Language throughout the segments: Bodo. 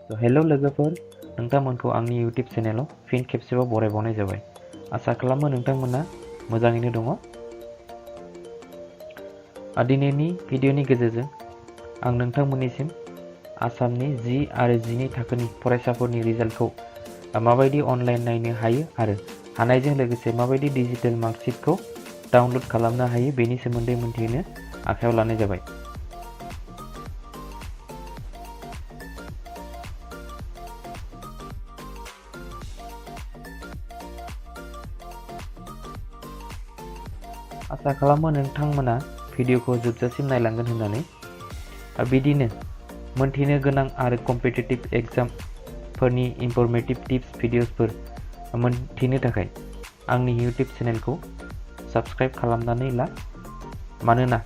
हेलो लोगोफोर, नोंथांमोनखौ आंनि YouTube चेनेलाव फिन खेबसेबाव बरायबावनाय जाबाय। आसा खालामो नोंथांमोना मोजाङैनो दङ। दिनैनि भिडिअनि गेजेरजों आं नोंथांमोननिसिम आसामनि 10 आरो 12 थाखोनि फरायसाफोरनि रिजाल्टखौ माबायदि अनलाइन नायनो हायो आरो हानायजों लोगोसे माबायदि डिजिटेल मार्कशीटखौ डाउनलोड खालामनो हायो बेनि सोमोन्दै मिथिनो आखायाव लानाय जाबाय। आसा खालामो नोंथांमोना भिडिअखौ जोबजासिम नायलांगोन होननानै। बिदिनो मोनथिनो गोनां आरो कम्पिटिटिभ एग्जामफोरनि इनफरमेटिभ टिप्स भिडिअसफोर मोनथिनो थाखाय आंनि YouTube चेनेलखौ साबस्क्राइब खालामनानै ला, मानोना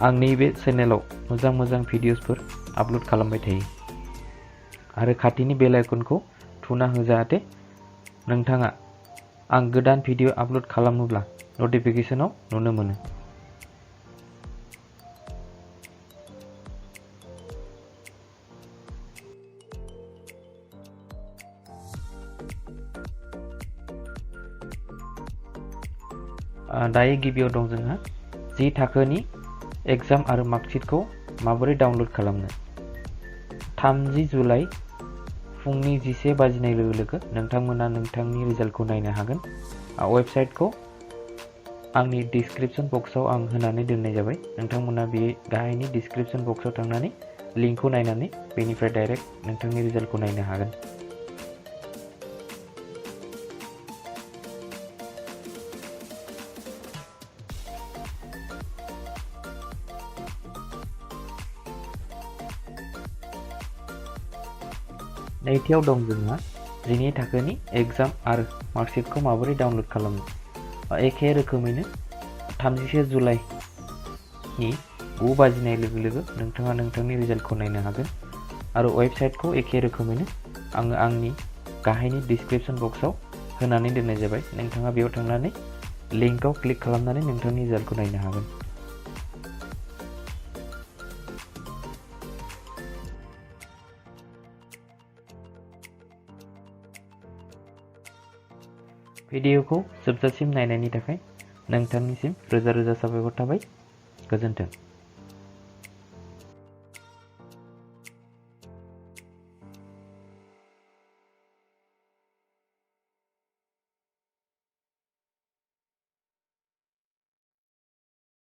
आंनि बे चेनेलाव मोजां भिडिअसफोर आपल'ड खालामबाय थायो। आरो खाथिनि बेल आइकनखौ थुना हो जाहाथे नोंथाङा आं गोदान भिडिअ आपल'ड खालामोब्ला नटिफिकेशनाव नुनो मोनो। दायो गिबियाव दं जोंहा 10 थाखोनि एग्जाम आरो मार्कशीटखौ माबोरै डाउनलोड खालामनो। 30 जुलाइ फुंनि 11 बाजिनाय लोगो लोगो नोंथांमोना नोंथांनि रिजाल्टखौ नायनो हागोन। वेबसाइटखौ आंनि डिस्क्रिप्शन बक्सआव आं होनानै दोननाय जाबाय। नोंथांमोना बे गाहायनि डिस्क्रिप्शन बक्सआव थांनानै लिंकखौ नायनानै बेनिफ्राय डाइरेक्ट नोंथांनि रिजाल्टखौ नायनो हागोन। नैथियाव दं जोंहा 12 थाखोनि एग्जाम आरो मार्कशीटखौ माबोरै डाउनलोड खालामनो। एखे रोखोमैनो 31 जुलाइनि 9 बाजिनाय लोगो लोगो नोंथाङा नोंथांनि रिजाल्टखौ नायनो हागोन। आरो वेबसाइटखौ एखे रोखोमैनो आङो आंनि गाहायनि डिस्क्रिप्शन बक्सआव होनानै दोननाय जाबाय। नोंथाङा बेयाव थांनानै लिंकआव क्लिक खालामनानै नोंथांनि रिजाल्टखौ नायनो हागोन। भिडिअखौ जोबजासिम नायनायनि थाखाय नोंथांनिसिम रोजा साबायखर थाबाय। गोजोन्थों।